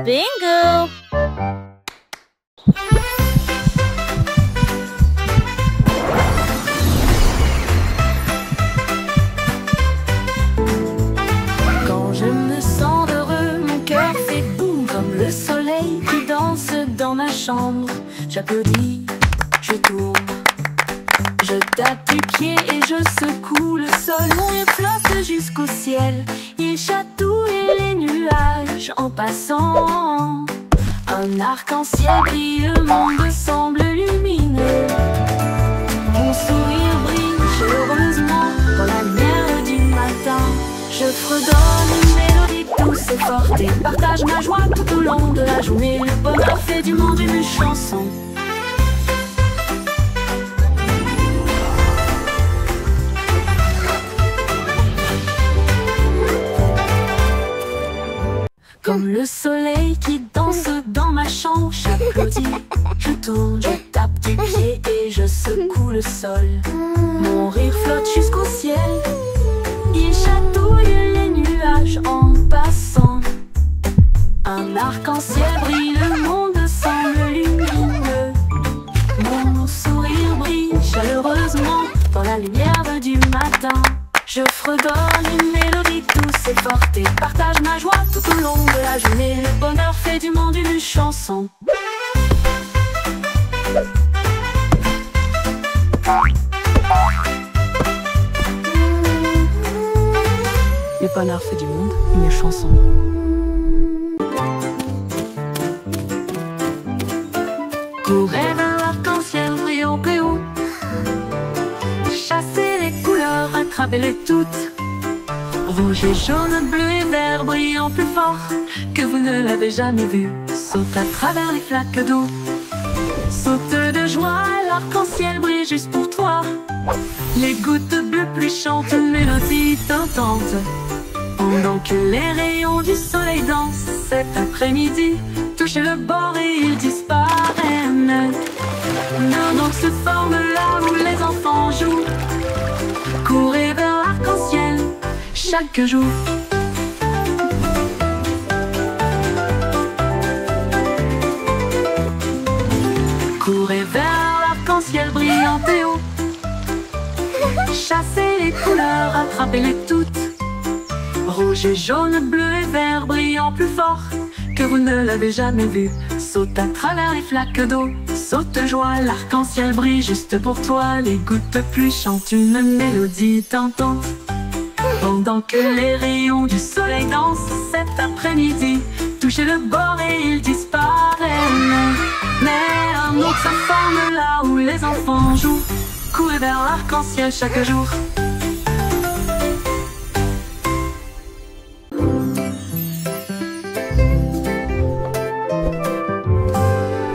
Bingo! Quand je me sens heureux, mon cœur fait boum comme le soleil qui danse dans ma chambre. J'applaudis, je tourne, je tape du pied et je secoue le sol. Mon rire flotte jusqu'au ciel, il chatouille les nuages en passant. Un arc-en-ciel brille, le monde semble lumineux. Mon sourire brille chaleureusement dans la lumière du matin. Je fredonne une mélodie douce et forte et partage ma joie tout au long de la journée. Le bonheur fait du monde une chanson. Comme le soleil qui danse dans ma chambre, j'applaudis, je tourne, je tape du pied et je secoue le sol. Mon rire flotte jusqu'au ciel, il chatouille les nuages en passant. Un arc-en-ciel brille, le monde semble lumineux. Mon sourire brille chaleureusement dans la lumière du matin. Je fredonne une mélodie douce et forte et partage ma joie tout au long de la journée. Le bonheur fait du monde une chanson. Le bonheur fait du monde une chanson. Courez vers l'arc-en-ciel brillant plus haut, chassez les couleurs, attrapez-les toutes. Rouge et jaune, bleu et vert brillant plus fort que vous ne l'avez jamais vu. Saute à travers les flaques d'eau, saute de joie, l'arc-en-ciel brille juste pour toi. Les gouttes bleues pluient chantent une mélodie tentante, pendant que les rayons du soleil dansent cet après-midi. Touchez le bord et ils disparaissent. Nos noms se forment là où les enfants jouent. Courez vers l'arc-en-ciel chaque jour. Courez vers l'arc-en-ciel brillant et haut, chassez les couleurs, attrapez-les toutes. Rouge et jaune, bleu et vert brillant plus fort que vous ne l'avez jamais vu. Saute à travers les flaques d'eau, saute de joie, l'arc-en-ciel brille juste pour toi. Les gouttes pluie chantent une mélodie tentante, pendant que les rayons du soleil dansent cet après-midi. Touchez le bord et ils disparaissent. Mais un autre se forme là où les enfants jouent. Courez vers l'arc-en-ciel chaque jour.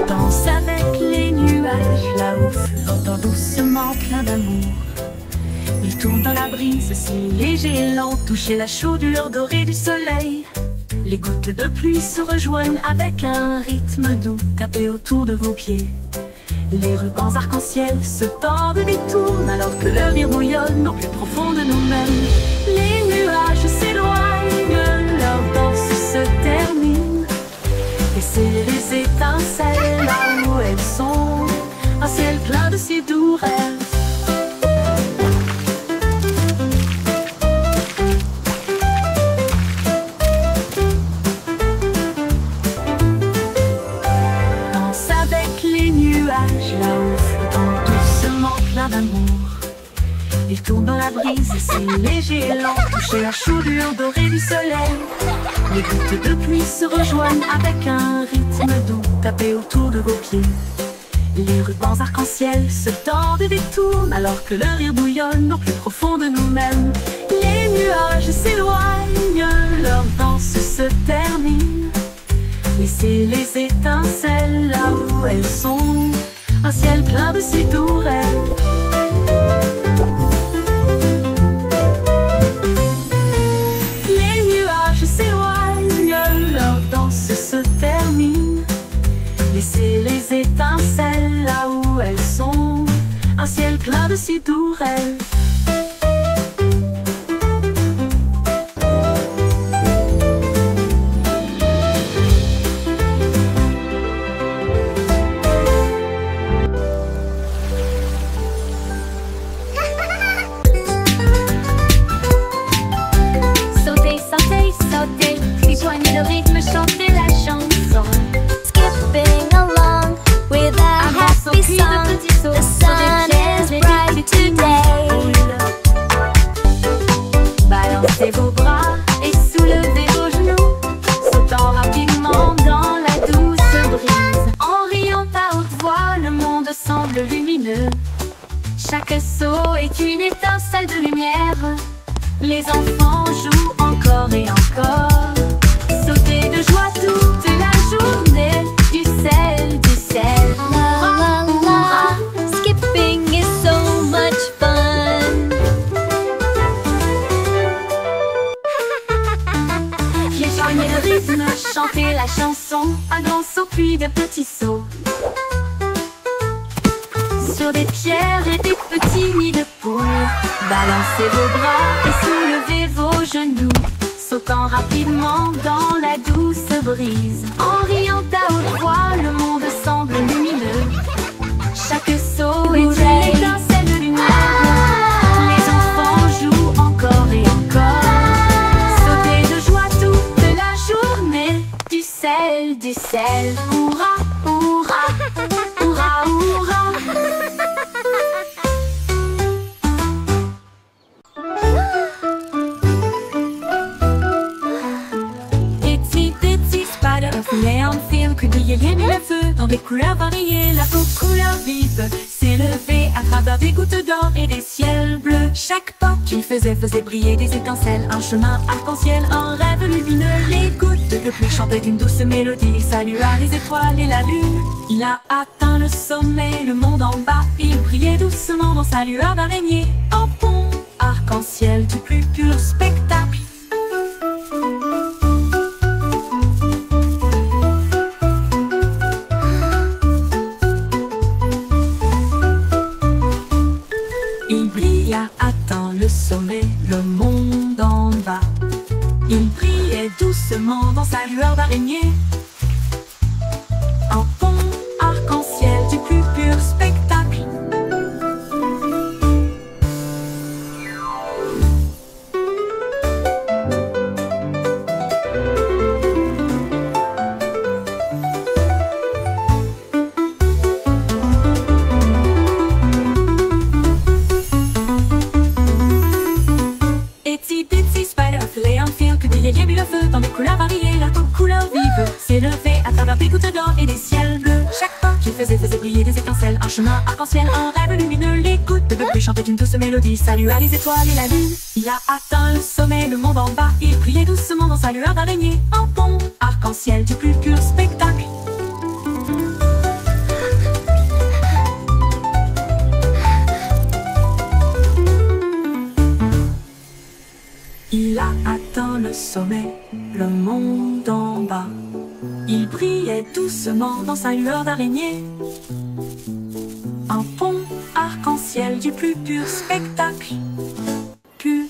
Danse avec les nuages là-haut, flottant doucement plein d'amour. Il tourne dans la brise, si léger et lent, toucher la chaudure dorée du soleil. Les gouttes de pluie se rejoignent avec un rythme doux, tapez autour de vos pieds. Les rubans arc-en-ciel se tordent et détournent, alors que le rire bouillonne au plus profond de nous-mêmes. Les nuages s'éloignent, leur danse se termine. Laissez les étincelles là où elles sont, un ciel plein de si doux rêves. Là-haut, flottant doucement plein d'amour. Il tourne dans la brise, c'est léger et lent, toucher la chaudure dorée du soleil. Les gouttes de pluie se rejoignent avec un rythme doux, tapez autour de vos pieds. Les rubans arc-en-ciel se tordent et détournent, alors que le rire bouillonne au plus profond de nous-mêmes. Les nuages s'éloignent, leur danse se termine. Laissez les étincelles là où elles sont, un ciel plein de si doux rêves. Les nuages s'éloignent, leur danse se termine. Laissez les étincelles là où elles sont, un ciel plein de si doux rêves. Rejoignez le rythme, chantez la chanson. Skipping along with a Avance au happy cri song. de petits sauts The sur des sun pierres is et des bright petits today. boules. Balancez vos bras et soulevez vos genoux, sautant rapidement dans la douce brise. En riant à haute voix, le monde semble lumineux. Chaque saut est une étincelle de lumière. Les enfants jouent encore et encore. Sautez de joie toute la journée. Du sel, du sel. La la la, skipping is so much fun. Rejoignez le rythme, chantez la chanson. Un grand saut puis de petits sauts sur des pierres et des petits nids de poules. Balancez vos bras et soulevez vos genoux, sautant rapidement dans la douce brise. En riant à haute voix, le monde semble lumineux. Chaque saut est une étincelle de lumière. Les enfants jouent encore et encore. Sautez de joie toute la journée. Du sel, du sel. Hurrah, hurrah, hurrah, hurrah. Itsy bitsy spider of neon film, que brillait le feu dans des couleurs variées. La peau couleur vive s'élevait à travers des gouttes d'or et des ciels bleus. Chaque pas qu'il faisait briller des étincelles. Un chemin arc-en-ciel, un rêve lumineux. Les gouttes de pluie chantaient une douce mélodie. Il salua les étoiles et la lune. Il a atteint le sommet, le monde en bas. Il brillait doucement dans sa lueur d'araignée. En pont arc-en-ciel du plus pur spectacle. Il brilla, atteint le sommet, le monde en bas. Il brillait doucement dans sa lueur d'araignée. Un pont arc-en-ciel du plus pur spectacle. Itsy bitsy spider filait un fil que brillait bien le feu dans des couleurs variées. La peau couleur vive s'élevait à travers des gouttes d'or et des ciels bleus. Chaque pas qu'il faisait briller des étincelles. Un chemin arc-en-ciel, un rêve lumineux. Les gouttes de pluie chantaient une douce mélodie. Salua les étoiles et la lune. Il a atteint le sommet, le monde en bas. Il brillait doucement dans sa lueur d'araignée. Un pont arc-en-ciel du plus pur spectacle. Il a atteint le sommet, le monde en bas. Il brillait doucement dans sa lueur d'araignée. Un pont arc-en-ciel du plus pur spectacle. Pur.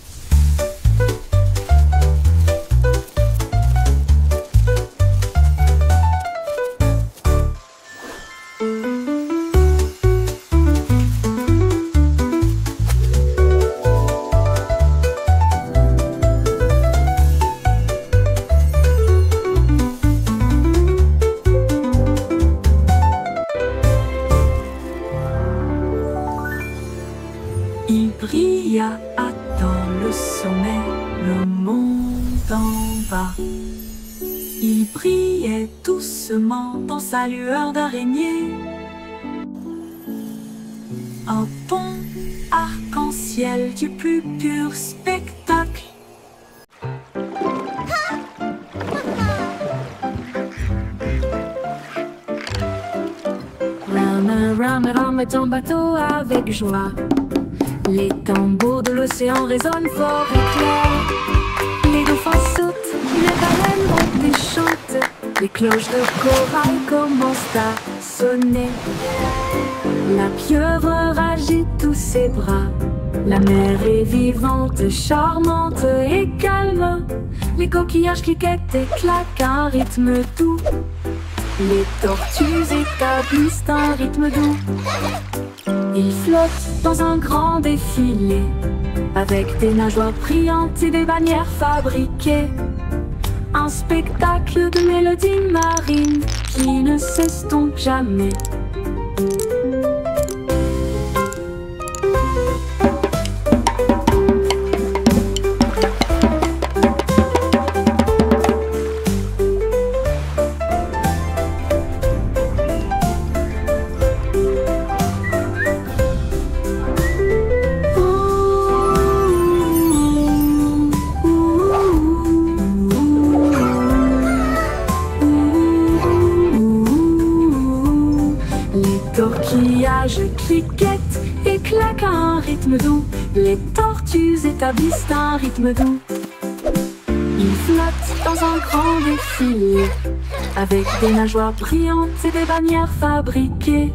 Il brilla, atteint le sommet, le monde en bas. Il brillait doucement dans sa lueur d'araignée. Un pont arc-en-ciel du plus pur spectacle. Rame ton bateau avec joie. Les tambours de l'océan résonnent fort et clair. Les dauphins sautent, les baleines montent et chantent. Les cloches de corail commencent à sonner. La pieuvre agite tous ses bras. La mer est vivante, charmante et calme. Les coquillages cliquettent et claquent un rythme doux. Les tortues établissent un rythme doux. Ils flottent dans un grand défilé, avec des nageoires brillantes et des bannières fabriquées. Un spectacle de mélodies marines qui ne s'estompe jamais. Tortillages cliquettent et claquent à un rythme doux. Les tortues établissent un rythme doux. Ils flottent dans un grand défilé avec des nageoires brillantes et des bannières fabriquées.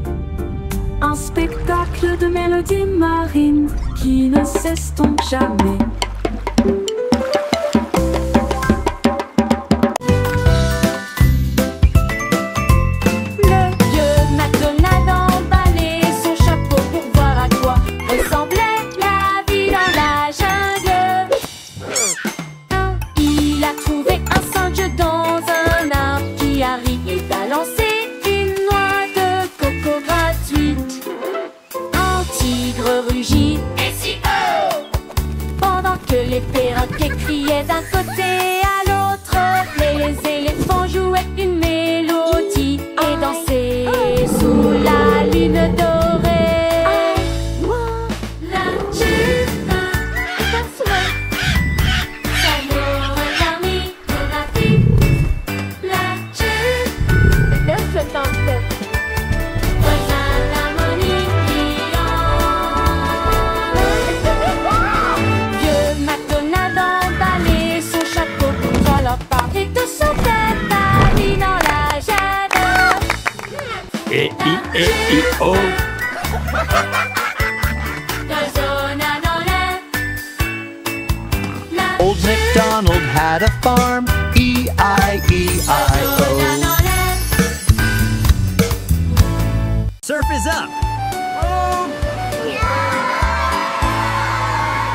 Un spectacle de mélodies marines qui ne s'estompe jamais. Les perroquets criaient d'un côté à l'autre, les éléphants jouaient une mélodie et dansaient sous la lune dorée. La jupe est un souhait, ça n'aurait permis de rater. La jupe, le flottant rejoint l'harmonie. Et tout son tête paris dans la jade. E-I-E-I-O. Résonna dans l'air. Old MacDonald had a farm. E-I-E-I-O. Surf is up.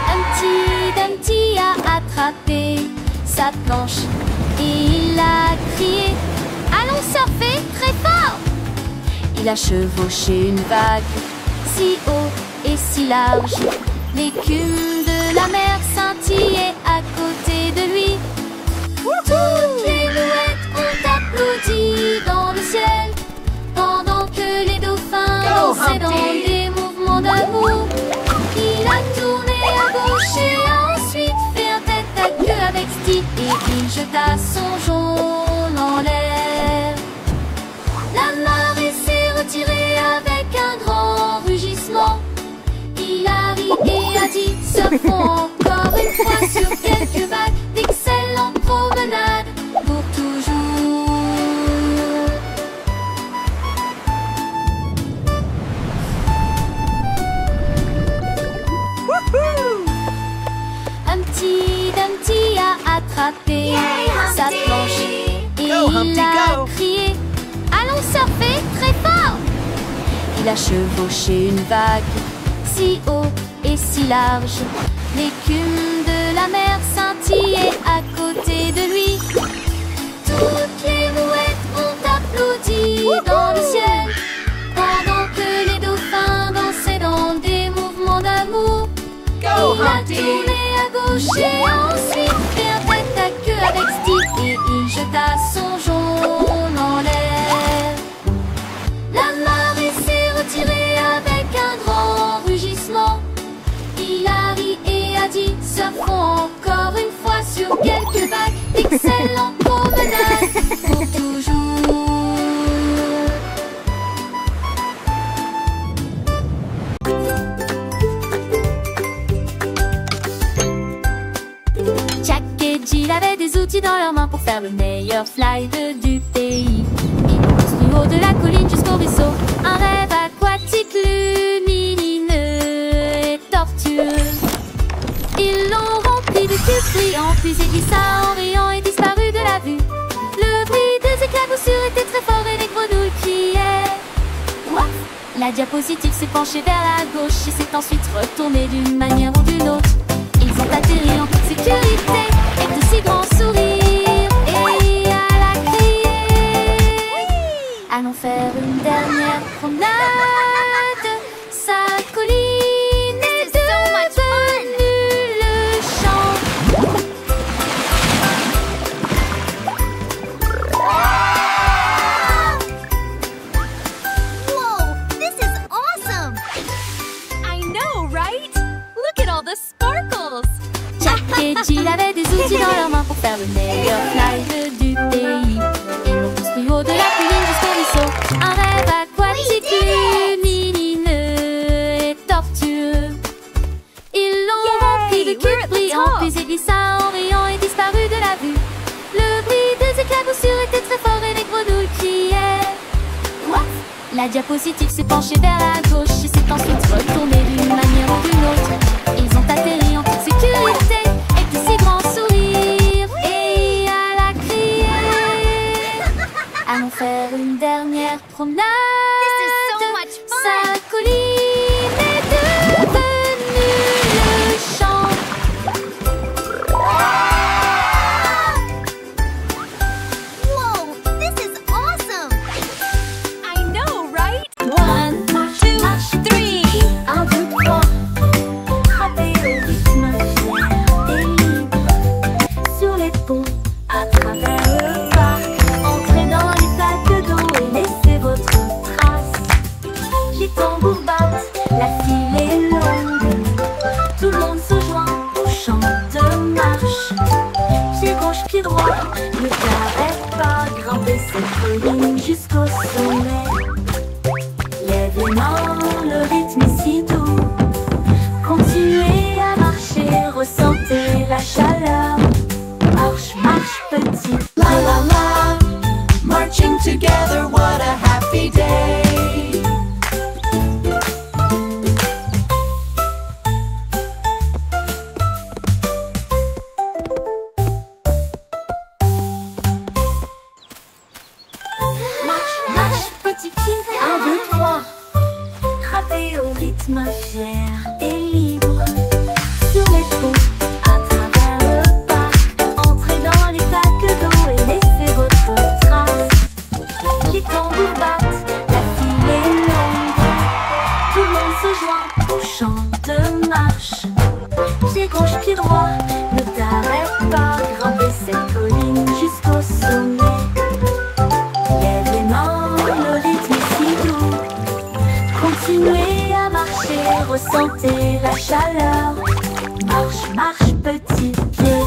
Humpty Dumpty a attrapé sa planche et il a crié: allons surfer très fort! Il a chevauché une vague si haut et si large. L'écume de la mer scintillait à côté de lui. Toutes les mouettes ont applaudi dans le ciel pendant que les dauphins dansaient dans des mouvements d'amour. Il a tourné à gauche et ensuite fait un tête à queue avec Steve et il jeta son jaune en l'air. La marée s'est retirée avec un grand rugissement. Il a ri et a dit: surfons encore une fois sur quelques vagues, d'excellentes promenades pour toujours. Humpty Dumpty a attrapé sa planche et il a crié: allons surfer très fort! Il a chevauché une vague si haut et si large. L'écume de la mer scintillait à côté de lui. Toutes les mouettes ont applaudi dans le ciel pendant que les dauphins dansaient dans des mouvements d'amour. Il a tourné à gauche et ensuite fait un tête à queue avec Steve et il jeta son jaune en l'air. La marée s'est retirée avec un grand rugissement. Il a ri et a dit: surfons encore une fois sur quelques vagues, d'excellentes promenades pour toujours. Jack et Jill avaient des outils dans leurs mains pour faire le meilleur slide du pays. Ils poussent du haut de la colline jusqu'au ruisseau, un rêve aquatique lumineux et tortueux. Ils l'ont rempli de tubes brillants, puis il glissa en riant et disparut de la vue. Le bruit des éclaboussures était très fort et les grenouilles criaient. What? La diapositive s'est penchée vers la gauche et s'est ensuite retournée d'une manière ou d'une autre. Ils ont atterri en toute sécurité, avec de si grands sourires et La diapositive s'est penchée vers la gauche et s'est ensuite retournée d'une manière ou d'une autre. Ils ont atterri en toute sécurité avec de si grands sourires. Et elle a crié: allons faire une dernière promenade. Sa colline est devenue le champ. Whoa, this is awesome! I know, right? 1, 2, 3. 1, 2, 3. Frappez au rythme fier et libre. Sur les ponts, à travers le parc. Entrez dans les plaques d'eau et laissez votre trace. Les tambours battent, la file est longue. Tout le monde se joint au chant de marche. Pied gauche, pied droit, ne t'arrête pas. Grimper cette colline jusqu'au sommet. Lève les mains, le rythme est si doux. Continuez à marcher, ressentez la chaleur. Marche, marche petit. La la la, marching together, what a happy day. Marche, marche petit pied. 1, 2, 3. Frappez au rythme fier et libre. Sur les ponts, à travers le parc. Entrez dans les plaques d'eau et laissez votre trace. Les tambours battent, la file est longue. Tout le monde se joint au chant de marche. Pied gauche, pied droit, ne t'arrête pas. Grimper cette colline jusqu'au sommet. Lève les mains, le rythme est si doux. Continuez à marcher, ressentez la chaleur. Marche, marche petit pied.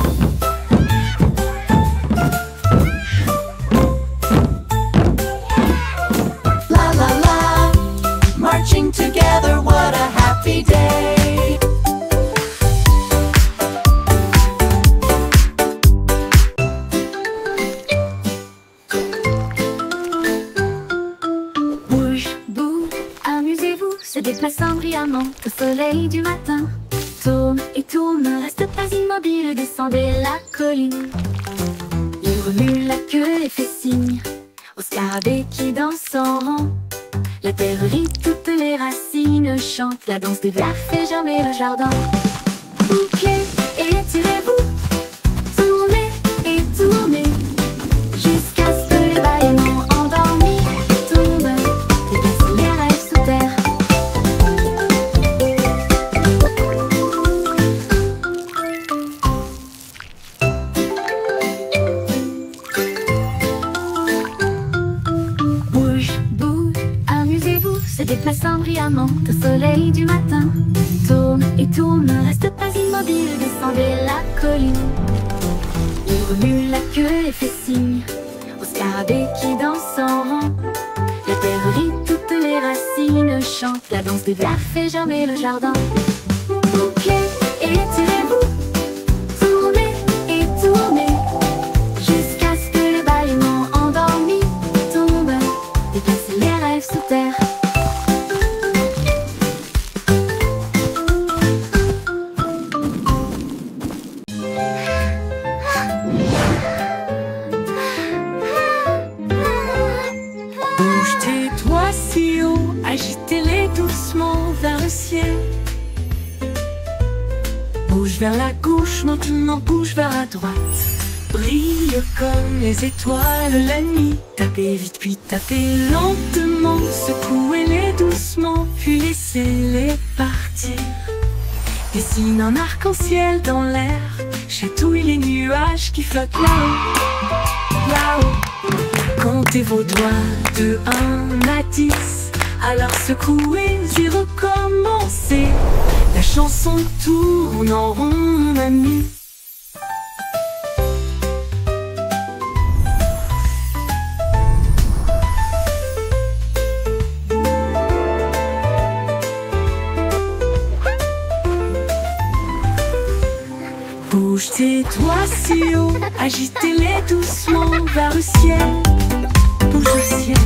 La la la, marching together, what a happy day. Bouge, bouge, amusez-vous, se déplaçant brillamment au soleil du matin. Tourne et tourne, reste pas immobile, descendez la colline. Il remue la queue et fait signe au scarabée qui danse en rang. La terre rit, toutes les racines chantent, la danse des vers fait germer le jardin. Bouquez et étirez-vous, tournez et tournez, jusqu'à ce que les bâillements endormis tombent et laissent les rêves sous terre. Bouge, bouge, amusez-vous, se déplaçant brillamment au soleil du matin. Tourne et tourne, reste pas immobile, descendez la colline. Il remue la queue et fait signe au scarabée qui danse en rang. La terre rit, toutes les racines chantent, la danse des vers fait germer le jardin. Bouquez et étirez-vous, tournez et tournez, jusqu'à ce que les bâillements endormis tombent et placent les rêves sous terre. Bouge tes doigts si haut, agitez-les doucement vers le ciel. Bouge vers la gauche, maintenant bouge vers la droite. Brille comme les étoiles la nuit. Tapez vite puis tapez lentement. Secouez-les doucement puis laissez-les partir. Dessine un arc-en-ciel dans l'air. Chatouille les nuages qui flottent là-haut, là-haut. Comptez vos doigts de 1 à 10. Alors secouez et recommencez. La chanson tourne en rond, mon ami. Bouge tes doigts si haut, agitez-les doucement vers le ciel. Bouge le ciel,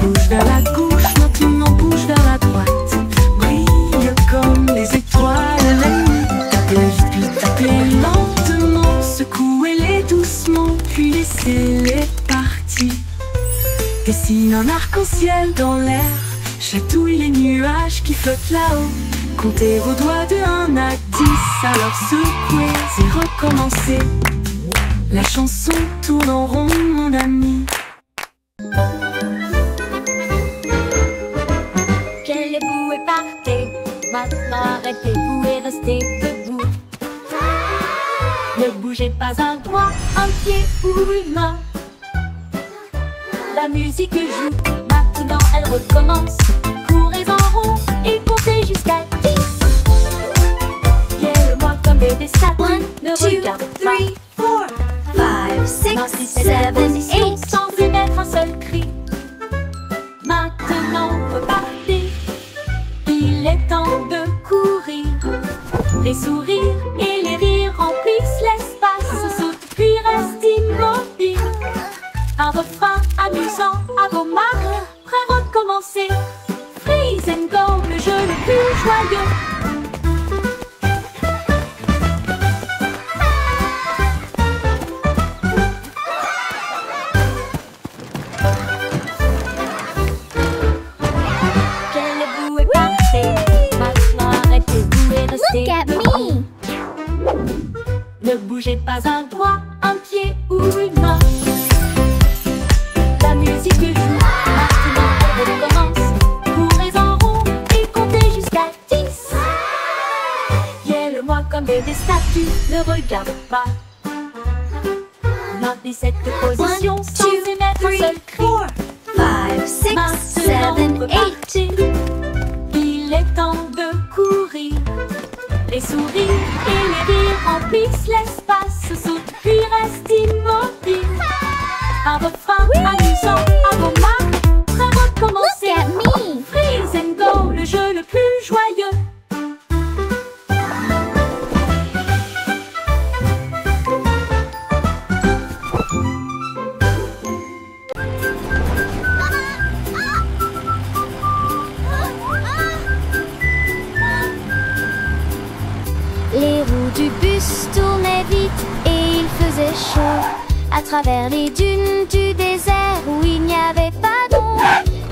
Bouge vers la gauche, maintenant bouge vers la droite. Brille comme les étoiles la nuit. Tapez vite puis tapez lentement. Secouez-les doucement puis laissez-les partir. Dessine un arc-en-ciel dans l'air. Chatouille les nuages qui flottent là-haut. Comptez vos doigts de 1 à 10. Alors secouez et recommencez. La chanson tourne en rond, mon ami. Qu'allez-vous et partez. Maintenant arrêtez-vous et restez debout. Ne bougez pas un doigt, un pied ou une main. La musique joue, maintenant elle recommence. Courez en rond et comptez jusqu'à 10. Guette-moi comme des stats. 1, Ne 2, regarde 3, 4, 5, 6, 7, 8. sans émettre un seul cri. Maintenant repartez. Il est temps de courir. Les sourires et les rires remplissent l'espace. Saute puis reste immobile. Un refrain amusant à vos marques. Prêt à recommencer. Freeze and go, le jeu le plus joyeux. Qu'allez-vous et partez. Maintenant arrêtez-vous et restez Look at me. Ne bougez pas un doigt, un pied ou une main. La musique joue, maintenant elle recommence. Courez en rond et comptez jusqu'à 10. Guette-moi comme des statues, ne regarde pas. Maintenez cette position sans émettre un seul cri. 5, 6, 7, Maintenant 8. repartez. Il est temps de courir. Les sourires et les rires remplissent l'espace. Saute puis reste immobile. Un refrain amusant à vos marques. Prêt à recommencer. Look at me. Freeze and go, le jeu le plus joyeux. Les roues du bus tournaient vite et il faisait chaud. À travers les dunes du désert où il n'y avait pas d'ombre,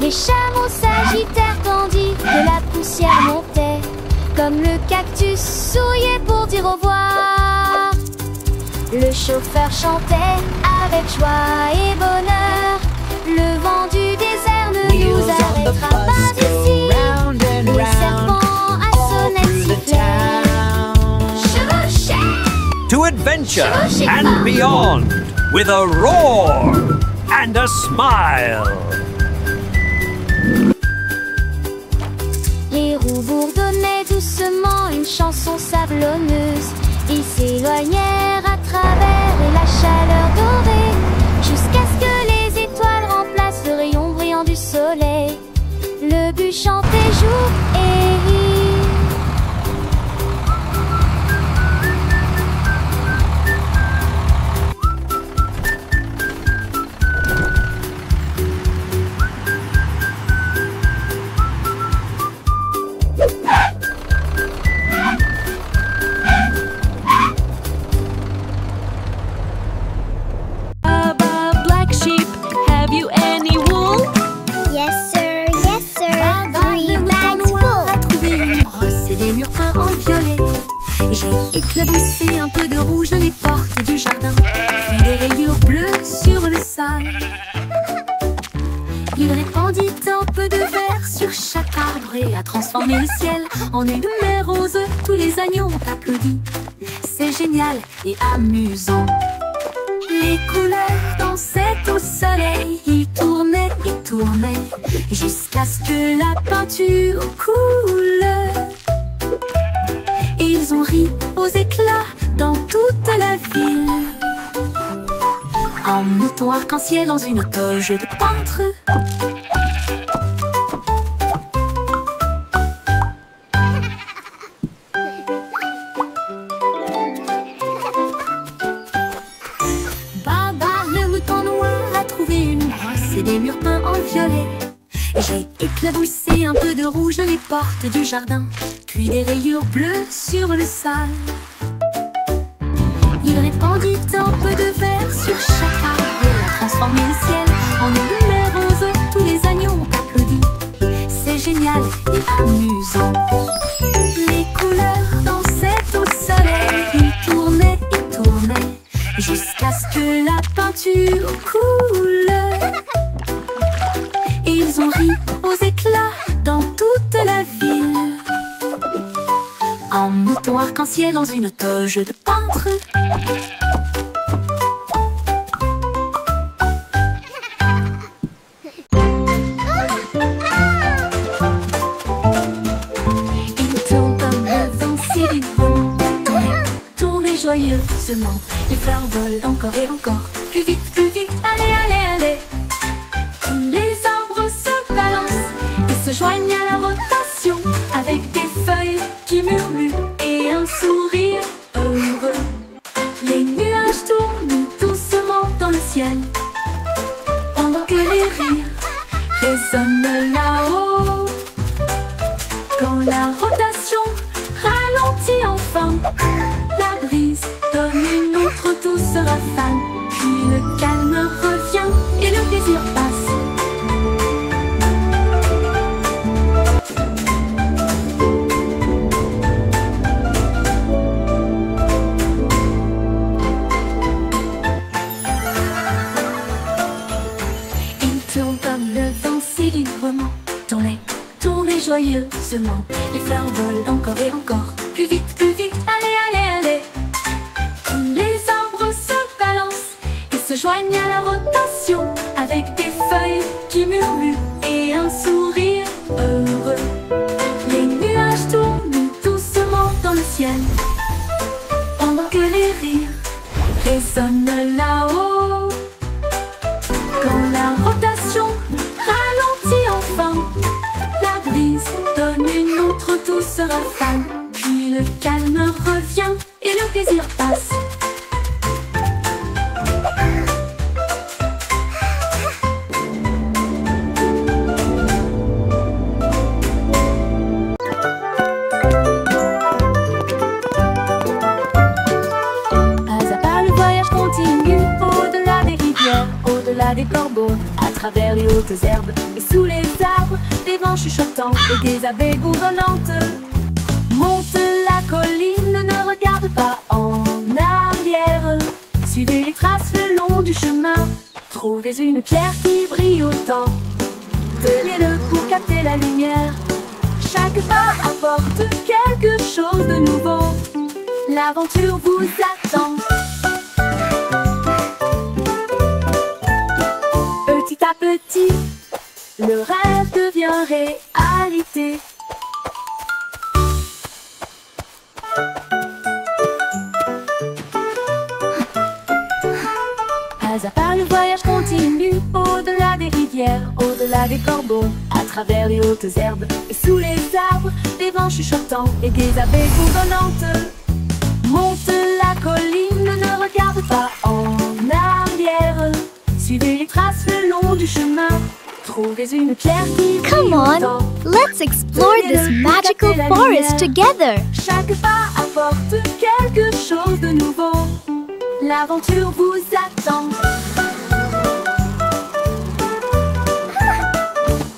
les chameaux s'agitèrent tandis que la poussière montait. Comme le cactus souriait pour dire au revoir. Le chauffeur chantait avec joie et bonheur. Le vent du désert ne nous arrêtera pas ici. Les serpents à sonnette sifflaient. To adventure and beyond with a roar and a smile. Les roues bourdonnaient doucement une chanson sablonneuse. Ils s'éloignèrent à travers la chaleur dorée, jusqu'à ce que les étoiles remplacent le rayon brillant du soleil. Le bus chantait jour et nuit. Black sheep, have you any wool? Yes, sir. Yes, sir. 3 bags full. A trouvé une brosse et des murs peints en violet. J'ai éclaboussé un peu de rouge les portes du jardin, puis des rayures bleues sur le sol. Il répandit un peu de vert sur chaque arbre et a transformé le ciel en une mer rose. Tous les agneaux ont applaudi. C'est génial et amusant. Les couleurs dansaient au soleil. Ils tournaient et tournaient jusqu'à ce que la peinture coule. Ils ont ri aux éclats dans toute la ville. Un mouton arc-en-ciel dans une toge de peintre. Baba, le mouton noir, a trouvé une brosse et des murs peints en violet. Et j'ai éclaboussé un peu de rouge dans les portes du jardin, puis des rayures bleues sur le sol. Il répandit un peu de vert sur chaque arbre et a transformé le ciel en une lumière rose. Tous les agneaux ont applaudi. C'est génial et amusant. Les couleurs dansaient au soleil. Ils tournaient et tournaient jusqu'à ce que la peinture coule. Et ils ont ri aux éclats dans toute la ville. Un mouton arc-en-ciel dans une toge de peintre. Il tourne comme le vent si vite, tournez joyeusement. Les fleurs volent encore et encore, plus vite, allez, allez, allez. Tous les arbres se balancent et se joignent à la rotation, avec des feuilles qui murmurent et un sourire heureux. Les nuages tournent doucement dans le ciel, pendant que les rires résonnent là-haut. Quand la rotation ralentit enfin, la brise donne une autre douce rafale. Puis le calme revient et le plaisir passe. Joyeusement, les fleurs volent encore et encore, plus vite, allez, allez, allez. Tous les arbres se balancent et se joignent à la rotation, avec des feuilles qui murmurent et un sourire heureux. Les nuages tournent doucement dans le ciel, pendant que les rires résonnent là-haut. Quand la rotation ralentit enfin, la brise donne une autre douce rafale. Puis le calme revient et le plaisir passe. Pas à pas le voyage continue, au-delà des rivières, au-delà des corbeaux, à travers les hautes herbes et sous les arbres, des vents chuchotants et des abeilles bourdonnantes. Monte la colline, ne regarde pas en arrière. Suivez les traces le long du chemin. Trouvez une pierre qui brille autant. Tenez-le pour capter la lumière. Chaque pas apporte quelque chose de nouveau. L'aventure vous attend. Petit à petit, le rêve devient réalité. Pas à pas le voyage continue, au-delà des rivières, au-delà des corbeaux, à travers les hautes herbes et sous les arbres, des vents chuchotants et des abeilles bourdonnantes. Monte la colline, ne regarde pas en arrière. Suivez les traces le long du chemin. Trouvez une pierre qui brille Come on, autant. let's explore this magical forest together. Chaque pas apporte quelque chose de nouveau. L'aventure vous attend.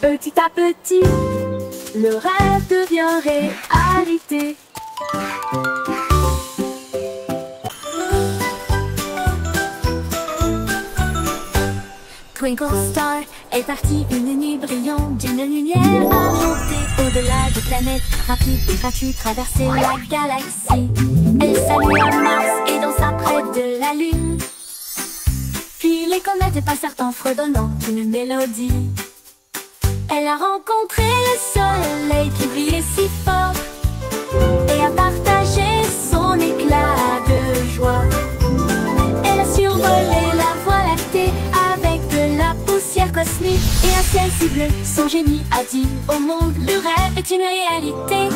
Petit à petit, le rêve devient réalité. Twinkle Star est partie une nuit brillante d'une lumière à monter au-delà des planètes. Rapide et gratuit, traverser la galaxie. Elle salua Mars et dansa près de la Lune. Puis les comètes passèrent en fredonnant une mélodie. Elle a rencontré le soleil qui brillait si fort et a partagé son éclat de joie. Elle a survolé la voie lactée avec de la poussière cosmique et un ciel si bleu. Son génie a dit au monde, le rêve est une réalité.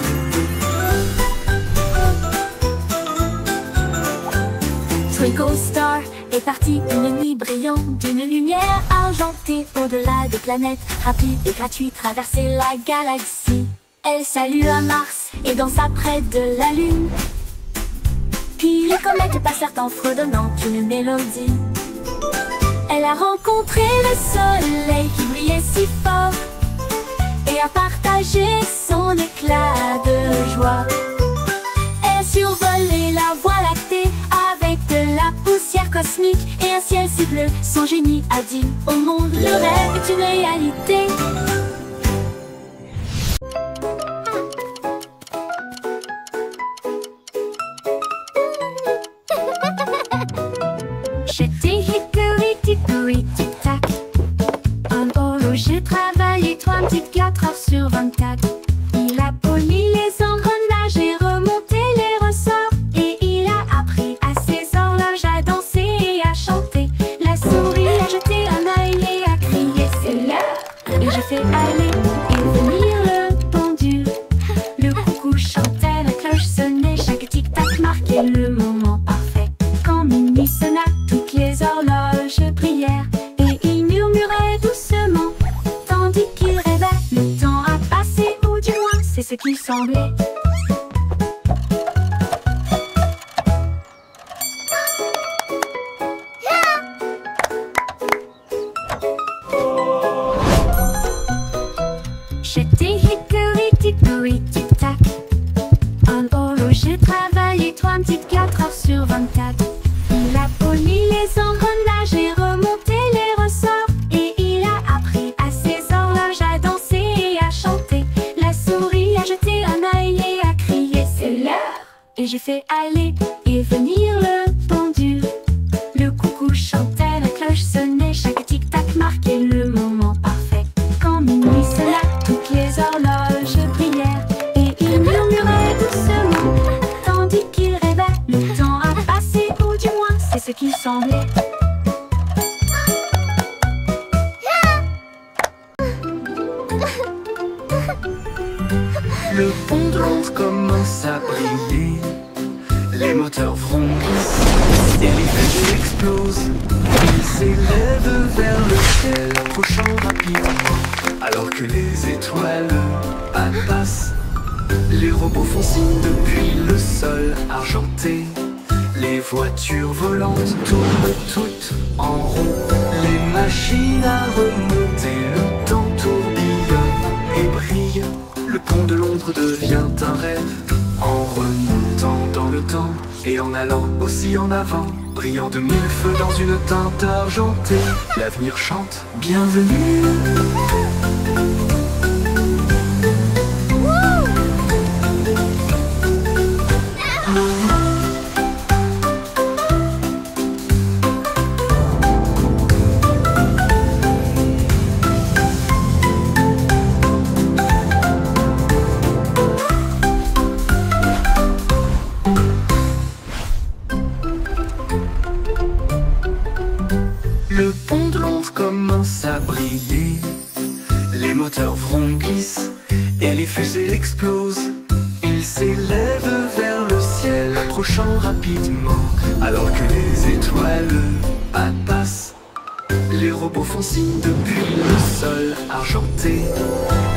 Twinkle Star est partie une nuit brillante d'une lumière à argentée au-delà des planètes, rapide et gratuit, traverser la galaxie. Elle salue à Mars et dansa près de la Lune. Puis les comètes passèrent en fredonnant une mélodie. Elle a rencontré le soleil qui brillait si fort et a partagé son éclat de joie. Elle survolait la voie lactée avec de la poussière cosmique et un ciel si bleu. Son génie a dit au monde, le rêve est une réalité. J'étais hickory dickory tic tac. En horloger travaillé 24 heures sur 24. Il a poli les engrenages et remonté les ressorts. Et il a appris à ses horloges à danser et à chanter. La souris a jeté un œil et a crié c'est l'heure. Et j'ai fait aller et venir le pendule. Le coucou chantait, la cloche sonnait, chaque tic-tac marquait le moment parfait. Quand minuit sonna, toutes les horloges brillèrent et il murmurait doucement, tandis qu'il rêvait. Le temps a passé, ou du moins c'est ce qu'il semblait. J'étais hickory dickory tic tac. En horloger travaillé 24 heures sur 24. Il a poli les engrenages et remonté les ressorts. Et il a appris à ses horloges à danser et à chanter. La souris a jeté un œil et a crié c'est l'heure. Et j'ai fait aller et venir le pendule. Le coucou chantait, la cloche sonnait, chaque tic-tac marquait le moment parfait. Quand minuit sonna, toutes les horloges brillèrent et il murmurait doucement, tandis qu'il rêvait. Le temps a passé, ou du moins c'est ce qu'il semblait. Le pont de Londres commence à briller. Les moteurs vrombissent et les fusées explosent. Ils s'élèvent vers le ciel, approchant rapidement. Alors que les étoiles passent, les robots font signe depuis le sol argenté. Les voitures volantes tournent toutes en rond. Les machines à remonter, le temps tourbillonne et brille. Le pont de Londres devient un rêve en remontant dans le temps et en allant aussi en avant, brillant de mille feux dans une teinte argentée. L'avenir chante, bienvenue. Le pont de Londres commence à briller. Les moteurs vrombissent et les fusées explosent. Ils s'élèvent vers le ciel, approchant rapidement. Alors que les étoiles passent, les robots font signe depuis le sol argenté.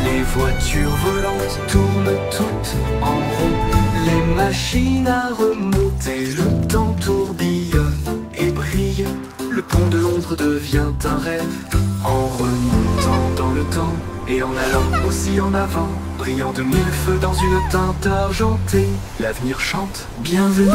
Les voitures volantes tournent toutes en rond. Les machines à remonter, le temps tourbillonne et brille. Le pont de Londres devient un rêve en remontant dans le temps et en allant aussi en avant, brillant de mille feux dans une teinte argentée. L'avenir chante, bienvenue.